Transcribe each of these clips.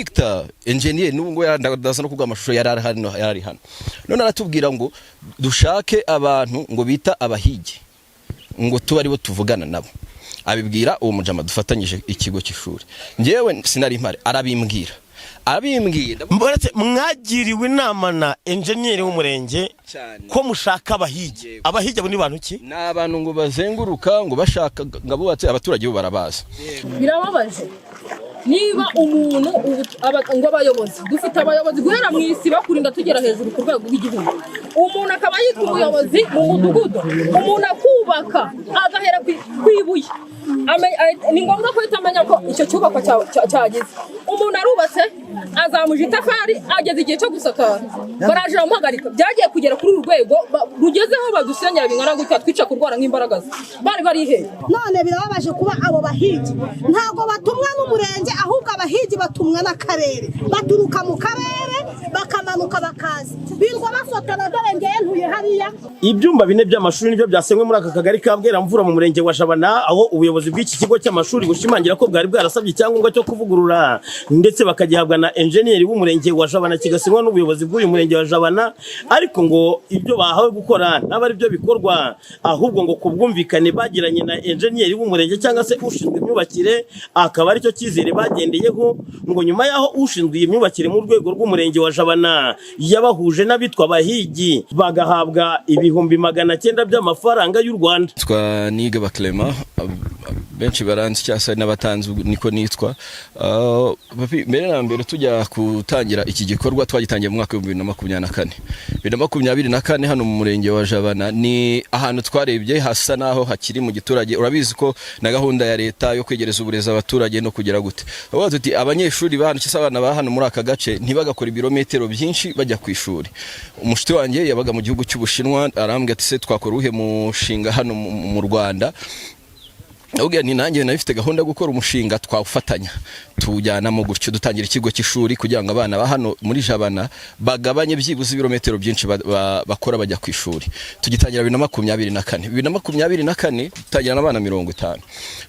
Victor engineer nubwo yarandadaza no kuga amashusho yarari hano none aratubwira ngo dushake abantu ngo bita abahigi ngo tuba aribo tuvugana nabo abibwira uwo mujama dufatanyije ikigo cy'ishuri njewe sinari impare arabimbwira mboretse mwagiriwe inama na engineer w'umurenge ko mushaka abahigi abo ni bantu ki n'abantu ngo bazenguruka ngo bashaka ngabubatse abaturage bo barabaza birababaje niba umuntu ngo abayobozi dufite abayobozi guhera mu isi bakurinda tugera hejuru ku rwego rw'igihugu umuntu akaba yitwa umuyobozi mu mudugudu umuntu akubaka agahera kwibuye ni ngombwa ko itamenya ko icyo cyubakwa cyagize umuntu arubatse azamuje itafari ageze igihe cyo gusakara baraje bamuhagarika byagiye kugera kuri uru rwego rugezeho badusenyera bingana gutya twica kurwara nk'imbaraga bari he none birababaje kuba abo bahigi ntago batumwa n'umurenge ahubwo abahigi batumwa n'akarere baturuka mu karere bakamanuka bakaza birwa bafotana dorengeye ntuye hariya ibyumba bine by'amashuri nibyo byasenywe muri aka kagari ka Bweramvura mu murenge wa Jabana aho ubuyobozi bw'iki kigo cy'amashuri bushimangira ko bwari bwarasabye icyangombwa cyo kuvugurura ndetse bakagihabwa na engineer w'umurenge wa Jabana kigasinywa n'ubuyobozi bw'uyu murenge wa Jabana ariko ngo ibyo bahawe gukora n'abari byo bikorwa ahubwo ngo kubwumvikane bagiranye na engineer w'umurenge cyangwa se ushinzwe imyubakire akaba ari cyo cyizere bagendeyeho ngo nyuma yaho ushinzwe imyubakire mu rwego rw'umurenge wa Jabana yabahuje n'abitwa bahigi bagahabwa ibihumbi 900 by'amafaranga y'u Rwanda twa niga baklema benshi baranzi cyasa n'abatanzi niko nitwa mbere na mbere tujya kutangira iki gikorwa twagitangiye mu mwaka wa 2024 hano mu murenge wa Jabana ni ahantu twarebye hasa naho hakiri mu giturage urabizi ko na gahunda ya leta yo kwegereza uburezi abaturage no kugira gute aho tuti abanyeshuri bahano cyasa abana ba hano muri aka gace ntibagakora ibirometero byinshi bajya ku ishuri umushiti wanjye yabaga mu gihugu cy'Ubushinwa arambwira ati se twakora uhe mushinga hano mu Rwanda Ogia ni nanjye nafite gahunda gukora umushinga twawufatanya tujyanamo gutyo dutangira ikigo cy'ishuri kugira ngo abana ba hano muri Jabana bagabanye byibuze ibirometero byinshi bakora bajya ku ishuri tugitangira 2024 tutangira n'abana 50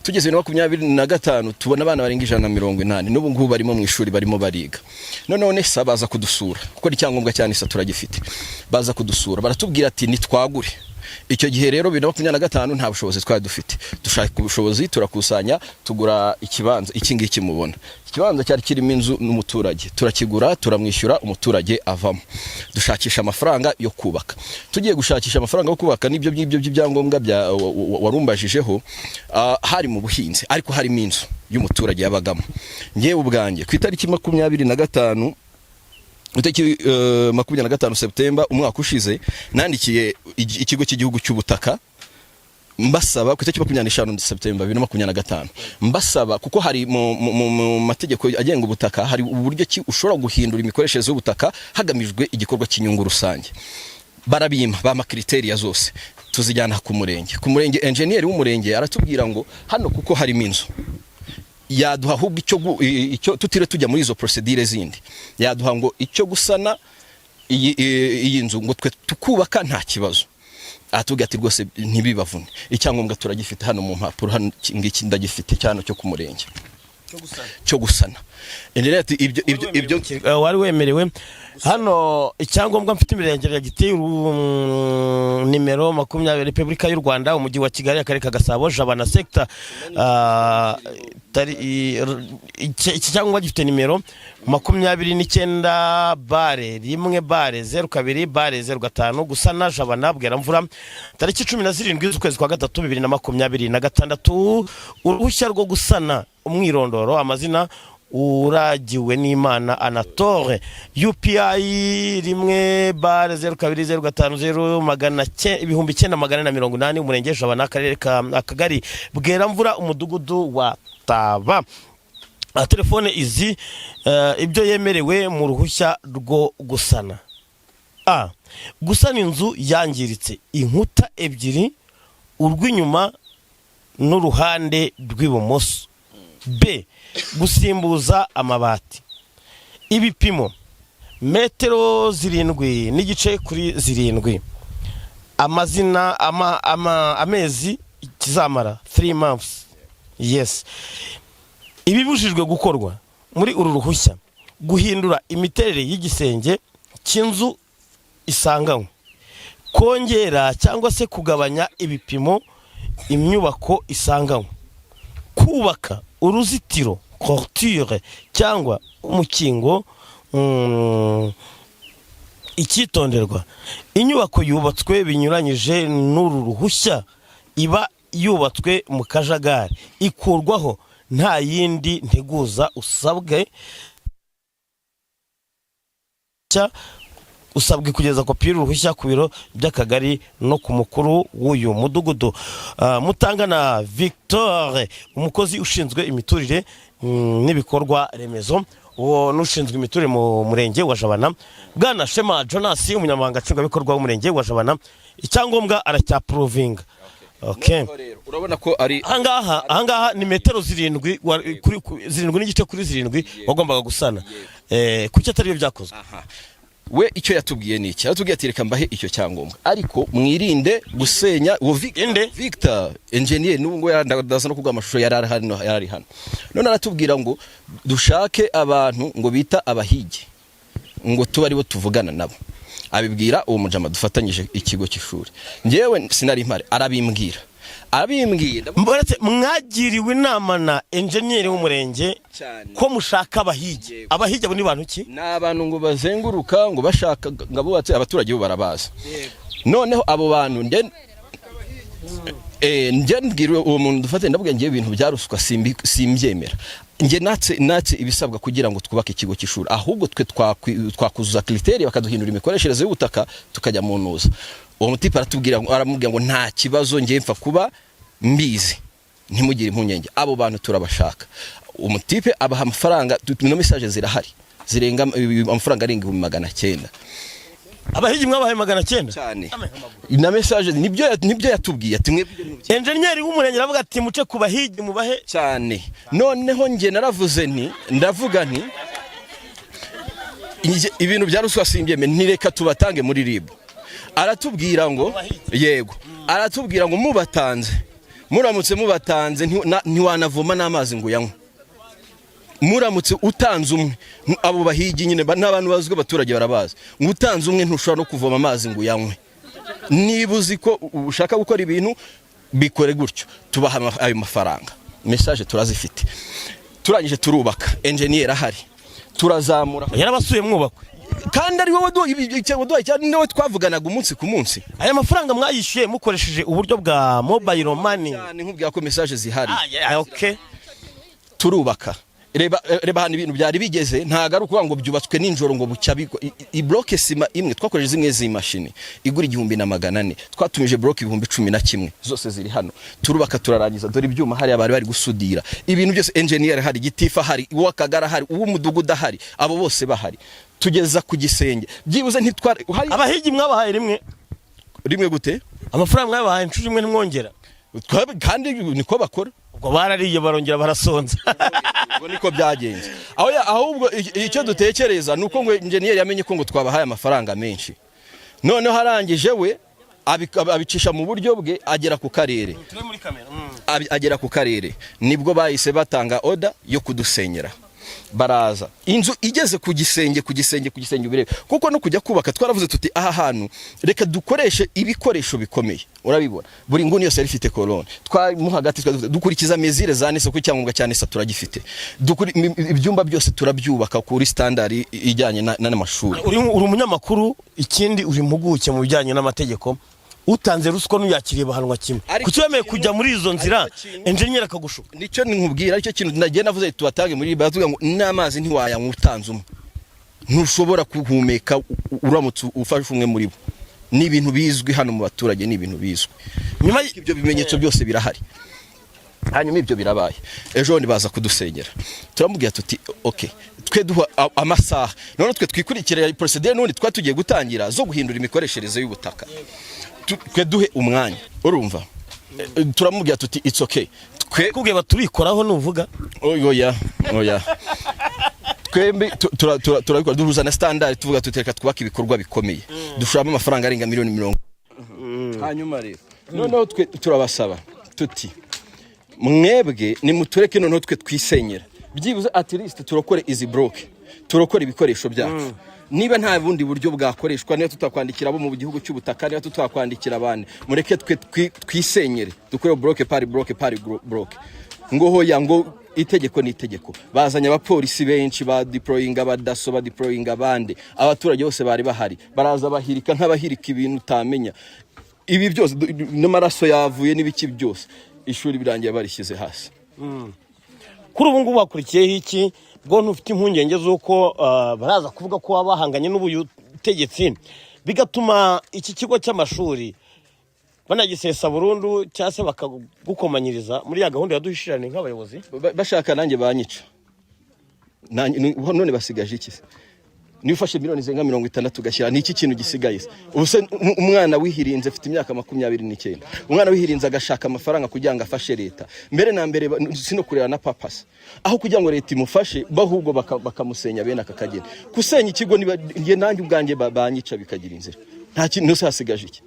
tugeze 2025 tubona abana barenga 180 n'ubu ngubu barimo mu ishuri barimo bariga none sabaza kudusura kuko ari cyangombwa cyane isa turagifite baza kudusura baratubwira ati nitwagure icyo gihe rero 2025 nta bushobozi twari dufite dushaka ubushobozi turakusanya tugura ikibanza iki ngiki mubona ikibanza cyari kirimo inzu n'umuturage turakigura turamwishyura umuturage avamo dushakisha amafaranga yo kubaka tugiye gushakisha amafaranga yo kubaka nibyo by'ibyangombwa bya warumbajijeho hari mu buhinzi ariko harimo inzu y'umuturage yabagamo ngewe ubwanjye ku itariki 25 Uteki 25 September umwaka ushize nandikiye ikigo cy'igihugu cy'ubutaka mbasaba ku itariki 25 September 2025 mbasaba kuko hari mu mategeko agenga ubutaka hari uburyo ki ushobora guhindura imikoreshereze y'ubutaka hagamijwe igikorwa cy'inyungu rusange barabima ba makriteriya zose tuzijyana ku murenge engineer w'umurenge aratubwira ngo hano kuko harimo inzu yaduha ahubwo icyo tutire tujya muri izo procedure zindi yaduha ngo icyo gusana iyi nzu ngo twe tukubaka nta kibazo atubwira ati rwose ntibibavune icyangombwa turagifite hano mu mpapuro hano ngiki ndagifite cyano cyo ku murenge cyo gusana ibyo wari wemerewe hano icyangombwa mfite imirenge ya Giteye nimero 20 Republika y'u Rwanda umujyi wa Kigali akarere ka Gasabo Jabana sector iki cyangombwa gifite nimero 29 bare 1 bare 02 bare 05 gusana Jabana Bweramvura tariki 17 z'ukwezi kwa gatatu 2026 uruhushya rwo gusana umwirondoro amazina uragiwe n'Imana Anatole UPI 1 bare 02050980 umurenge Jabana akarere ka Akagari Bweramvura umudugudu wa Taba telefone izi ibyo yemerewe mu ruhushya rwo gusana gusana inzu yangiritse inkuta ebyiri urw'inyuma n'uruhande rw'ibumoso B gusimbuza amabati ibipimo metero 7 n'igice kuri 7 amazina amezi kizamara 3 months yes ibibujijwe gukorwa muri uru ruhushya guhindura imiterere y'igisenge cy'inzu isanganywe, kongera cyangwa se kugabanya ibipimo imyubako isanganywe, kubaka uruzitiro clôture cyangwa umukingo. Icyitonderwa, inyubako yubatswe binyuranyije n'uru ruhushya iba yubatswe mu kajagari, ikurwaho nta yindi nteguza usabwe kugeza kopi y'uruhushya ku biro by'akagari no ku mukuru w'uyu mudugudu. Mutangana Victor, umukozi ushinzwe imiturire n'ibikorwa remezo, uwo n'ushinzwe imiturire mu murenge wa Jabana. Bwana Shema Jonas, umunyamabanga nshingwabikorwa w'umurenge wa Jabana, icyangombwa aracyaprovinga. Okay. Urabona ko ari ahangaha ni metero 7 kuri 7 n'igice kuri 7 wagombaga gusana. Kuki atari byo byakozwe? We icyo yatubwiye ni iki? Yatubwiye ati reka mbahe icyo cyangombwa, ariko mwirinde gusenya. Victor engineer n'ubwo yarandagaza no kugwa amashusho yarari hano, none aratubwira ngo dushake abantu ngo bita abahigi, ngo tuba aribo tuvugana nabo. Abibwira uwo mujama dufatanyije ikigo cy'ishuri, ngewe sinari impare, arabimbwira mbaretse mwagiriwe inama na engineer w'umurenge ko mushaka abahigi. Abahigi abo ni bantu ki? N'abantu ngo bazenguruka ngo bashaka ngabubatse, abaturage bo barabaza. Noneho abo bantu nge mbwira uwo muntu dufate, ndabwira ngiye ibintu bya ruswa simbyemera. Nge natse ibisabwa kugira ngo twubake ikigo cy'ishuri, ahubwo twe twakuzuza criteria bakaduhindura imikoreshereze y'ubutaka tukajya mu ntuza. Uwo mutipe aramubwira ngo nta kibazo, ngiye mfa kuba mbizi, ntimugire impungenge, abo bantu turabashaka. Umutipe abaha amafaranga, no message zirahari zirenga amafaranga arenga 900. Abahigi mwabahaye 900 cyane na message nibyo yatubwiye ati mwe engineer w'umurenge aravuga ati muce ku bahigi mubahe cyane. Noneho nge naravuze ndavuga nti ibintu bya ruswa simbyeme, ntireka tubatange muri RIB. Aratubwira ngo yego, aratubwira ngo muramutse mubatanze ntiwanavoma n'amazi ngo yanywe. Muramutse utanze umwe, abo bahigi nyine n'abantu bazwi abaturage barabaza, ngo utanze umwe ntushobora no kuvoma amazi ngo yanywe. Niba uzi ko ushaka gukora ibintu bikore gutyo, tubaha ayo mafaranga. Message turazifite, turangije turubaka, engineer ahari, turazamura. Yarabasuye mwubakwe kandi ari wowe cyane nawe twavuganaga umunsi ku munsi. Aya mafaranga mwayishyuye mukoresheje uburyo bwa mobile money cyane, nkubwira ko message zihari. Okay. Turubaka, reba hano ibintu byari bigeze, ntago ari ukuvuga ngo byubatswe ninjoro ngo bucya i block sima imwe twakoresheje zimwe z'imashini igura 1400, twatumije block 11,000 zose ziri hano. Turubaka turarangiza, dore ibyuma hari abari bari gusudira ibintu byose, engineer hari, gitifa hari, uwakagara hari, uw'umudugudu ahari, abo bose bahari. Tugeza ku gisenge byibuze ntitware. Abahigi mwabahaye rimwe gute? Amafaranga mwabahaye inshuro imwe nimwongera? Kandi niko bakora, ubwo barariye barongera barasonza. Ubwo niko byagenze. Ahubwo icyo dutekereza nuko ngo engineer yamenye ko ngo twabahaye amafaranga menshi, none harangije we abicisha mu buryo bwe, agera ku karere. Agera ku karere nibwo bahise batanga order yo kudusenyera. Baraza inzu igeze ku gisenge birebe, kuko no kujya kubaka twaravuze tuti aha hantu reka dukoreshe ibikoresho bikomeye. Urabibona buri nguni yose ifite kolone, mu hagati dukurikiza mezire za nese ko cyangombwa cyane sa turagifite, ibyumba byose turabyubaka kuri standard ijyanye n'amashuri. Uri umunyamakuru, ikindi uri mpuguke mu bijyanye n'amategeko, utanze ruswa n'uyakiriye bahanwa kimwe. Kuki wemeye kujya muri izo nzira engineer akagushuka? Nicyo nkubwira, icyo kintu nagiye navuze tubatange muri bavuga ngo n'amazi ntiwayanywa utanze umwe, ntushobora kuhumeka uramutse ufashe umwe muri bo. Ni ibintu bizwi hano mu baturage, ni ibintu bizwi. Nyuma y'ibyo bimenyetso byose birahari, hanyuma ibyo birabaye, ejo baza kudusenyera. Turamubwira tuti okay, twe duha amasaha, none twe twikurikira procedure n'undi twatugiye gutangira zo guhindura imikoreshereze y'ubutaka. Twe duhe umwanya, urumva? Turamubwira tuti it's okay, twe kubwiye batubikoraho nuvuga oya twembi turabikora, duhuza na standard, tuvuga tutereka twubaka ibikorwa bikomeye, dushoramo amafaranga arenga miliyoni 40. Hanyuma rero noneho twe turabasaba tuti mwebwe nimutureke, noneho twe twisenyera byibuze at least turokore izi block. turokora ibikoresho byacu niba nta bundi buryo bwakoreshwa niba tutakwandikira abo mu gihugu cy'ubutaka niba tutakwandikira abandi mureke twisenyere dukore bloke pari bloke ngo hoya ngo itegeko ni itegeko bazanye abapolisi benshi ba deploying abadaso ba deploying abandi abaturage bose bari bahari baraza bahirika nk'abahirika ibintu utamenya ibi byose n'amaraso yavuye n'ibiki byose ishuri birangiye barishyize hasi kuri ubu ngubu bakurikiyeho iki bwo ntufite impungenge z'uko baraza kuvuga ko babahanganye n'ubutegetsi bigatuma iki kigo cy'amashuri banagisesa burundu cyangwa se bakagukomanyiriza muri ya gahunda yaduhishirane nk'abayobozi bashaka nanjye banyica none basigaje iki niba ufashe miliyoni zirenga 60 ugashyira ni iki kintu gisigaye ubuse umwana wihirinze afite imyaka 29 umwana wihirinze agashaka amafaranga kugira ngo afashe leta mbere na mbere sino kurera na papasi aho kugira ngo leta imufashe bahubwo bakamusenya bene akakagenda kusenya ikigo ngiye nanjye ubwanjye banyica bikagira inzira nta kintu nose hasigaje iki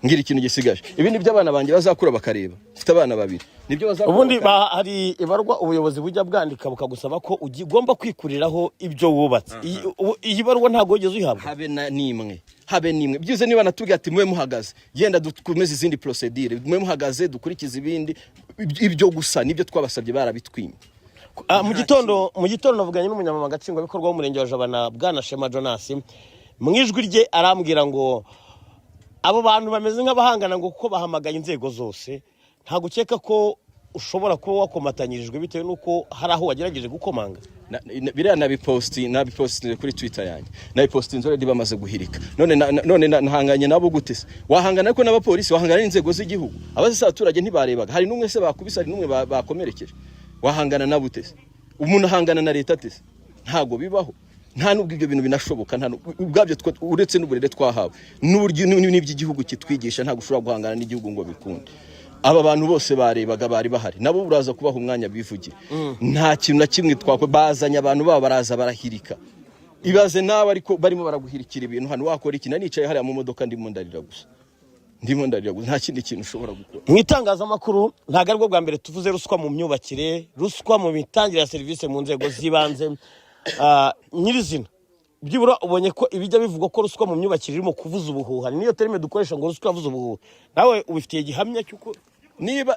ngira ikintu gisigaje ibi ni by'abana banjye bazakura bakareba mfite abana babiri nibyo bazakura ubundi hari ibarwa ubuyobozi bujya bwandika bukagusaba ko ugomba kwikuriraho ibyo wubatse iyi barwa ntago ugeze uyihabwa habe nimwe byize niba natubwiye ati mwe muhagaze genda dukomeze izindi procedure mwe muhagaze dukurikiza ibindi ibyo gusa nibyo twabasabye barabitwimye mu gitondo navuganye n'umunyamabanga nshingwabikorwa w'umurenge wa Jabana Bwana Shema Jonas mu ijwi rye arambwira ngo abo bantu bameze nk'abahangana ngo kuko bahamagaye inzego zose nta gukeka ko ushobora kuba wakomatanyirijwe bitewe nuko hari aho wagerageje gukomanga biriya nabipostinze kuri Twitter yanjye nabipostinze already bamaze guhirika none nahanganye nabo gute se wahangana ariko n'abapolisi wahangana n'inzego z'igihugu abazisa abaturage ntibarebaga hari numwe se bakubisa hari numwe bakomerekeje wahangana nabo gute se umuntu ahangana na leta tese ntago bibaho nta nubwo ibyo bintu binashoboka nta ubwabyo uretse n'uburere twahawe n'uburyo n'iby'igihugu kitwigisha nta gushobora guhangana n'igihugu ngo bikunde aba bantu bose barebaga bari bahari nabo buraza kubaha umwanya bivugira nta kintu na kimwe twako bazanya abantu baba baraza barahirika ibaze nawe ariko barimo baraguhirikira ibintu hano wakora iki nanicaye hari mu modoka ndimo ndarira gusa nta kindi kintu ushobora gukora mu itangazamakuru ntago aribwo bwa mbere tuvuze ruswa mu myubakire ruswa mu mitangire ya serivisi mu nzego z'ibanze nyirizina byibura ubonye ko ibijya bivugwa ko ruswa mu myubakire irimo kuvuza ubuhuha niyo terime dukoresha ngo ruswa yavuza ubuhuha nawe ubifitiye gihamya cyuko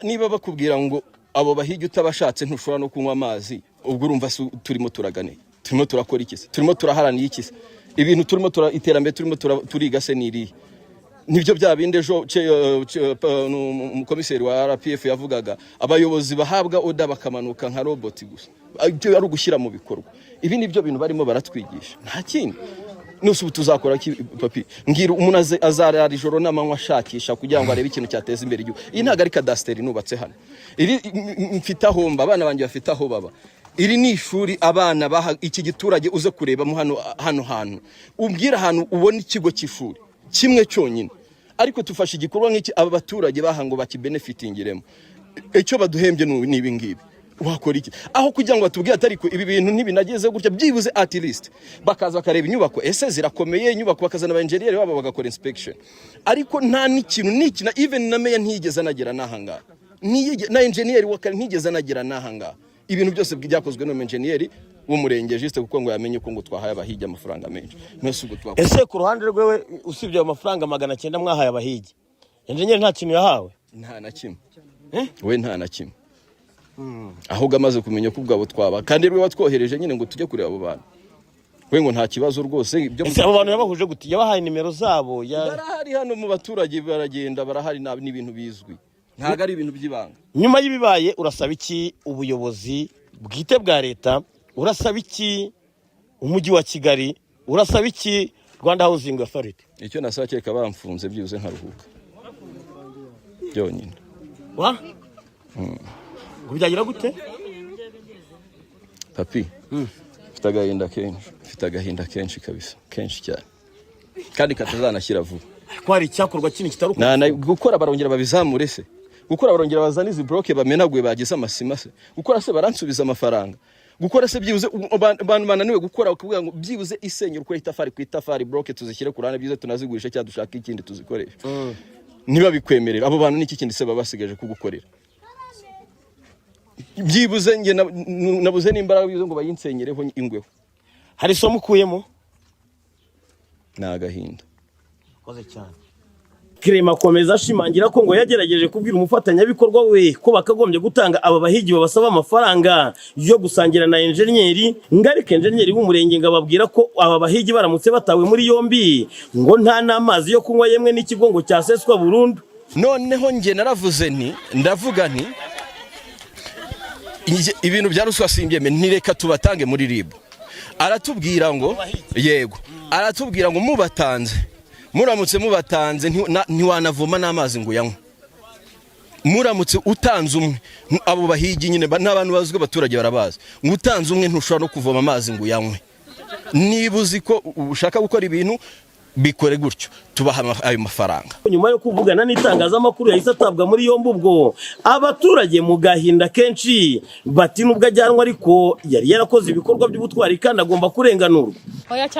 niba bakubwira ngo abo bahigi utabashatse ntushobora no kunywa amazi ubwo urumva turimo turagane turimo turakora iki se turimo turaharaniye iki se ibintu turimo iterambere turimo turiga se niri nibyo bya binde ejo umukomiseri wa RPF yavugaga abayobozi bahabwa oda bakamanuka nka robot gusa ari ugushyira mu bikorwa ibi nibyo bintu barimo baratwigisha nta kindi nusu tuzakora papi ngira umuntu azarara ijoro n'amanywa ashakisha kugira ngo arebe ikintu cyateza imbere igihugu iyi ntago ari cadastre nubatse hano iri mfite aho mba abana banjye bafite aho baba iri ni ishuri abana baha iki giturage uze kurebamo hano umbwira ahantu ubona ikigo cy'ishuri kimwe cyonyine ariko tufashe igikorwa nk'iki aba baturage bahango bakibenefitingiremo icyo baduhembye ni ibi ngibi wakora iki aho kugira ngo batubwire atari ko ibi bintu ntibinageze gutya byibuze at least bakaza bakareba inyubako ese zirakomeye inyubako bakazana aba engineer babo bagakora inspection ariko nta n'ikintu n'ikina even na meya ntigeze anagera nahanga na engineer wakari ntigeze anagera nahanga ibintu byose byakozwe no engineer w'umurenge juste kuko ngo yamenye ko ngo twahaye abahigi amafaranga menshi nose ubwo twakora ese ku ruhande rwewe usibye ayo mafaranga 900 mwahaye abahigi engineer nta kintu yahawe nta na kimwe we nta na kimwe ahubwo amaze kumenya ko ubwabo twaba kandi rwe watwohereje nyine ngo tujye kureba abo bantu we ngo nta kibazo rwose ibyo abo bantu yabahuje gute yabahaye nimero zabo barahari hano mu baturage baragenda barahari n'ibintu bizwi ntago ari ibintu by'ibanga nyuma y'ibibaye urasaba iki ubuyobozi bwite bwa leta urasaba iki umujyi wa Kigali urasaba iki Rwanda Housing Authority icyo nasaba cyeka bamfunze byuze nkaruhuka byonyine byagira gute papi mfite agahinda kenshi kabisa kenshi cyane kandi katazanashyira vuba ko hari icyakorwa kinini kitaruko gukora barongera babizamure se gukora barongera bazana izi bloke bamenaguye bagize amasima se gukora se baransubiza amafaranga gukora se byibuze abantu bananiwe gukora kuvuga ngo byibuze isenyura uko itafari ku itafari bloke tuzishyire kurana byibuze tunazigurisha cyangwa dushaka ikindi tuzikoresha niba bikwemerera abo bantu n'iki kindi se babasigaje kugukorera byibuze nge nabuze n'imbaraga byibuze ngo bayinsenyereho ingweho hari isomo ukuyemo? ni agahinda. Clement akomeza ashimangira ko ngo yagerageje kubwira umufatanyabikorwa we ko bakagombye gutanga aba bahigi babasaba amafaranga yo gusangira na enjeniyeri, ngarika enjeniyeri w'umurenge ngo ababwira ko aba bahigi baramutse batawe muri yombi ngo nta n'amazi yo kunywa yemwe n'ikigo ngo cyaseswa burundu. Noneho nge naravuze ndavuga nti ibintu bya ruswa simbyeme, ntireka tubatange muri RIB. Aratubwira ngo yego, aratubwira ngo muramutse mubatanze ntiwanavoma n'amazi ngo yanywe. Muramutse utanze umwe, abo bahigi nyine n'abantu bazwi abaturage barabazi, ngo utanze umwe ntushobora no kuvoma amazi ngo yanywe. Niba uzi ko ushaka gukora ibintu bikore gutyo, tubaha ayo mafaranga. Nyuma yo kuvugana n'itangazamakuru yahise atabwa muri yombi, ubwo abaturage mu gahinda kenshi bati nubwo ajyanwa ariko yari yarakoze ibikorwa by'ubutwari kandi agomba kurenganurwa.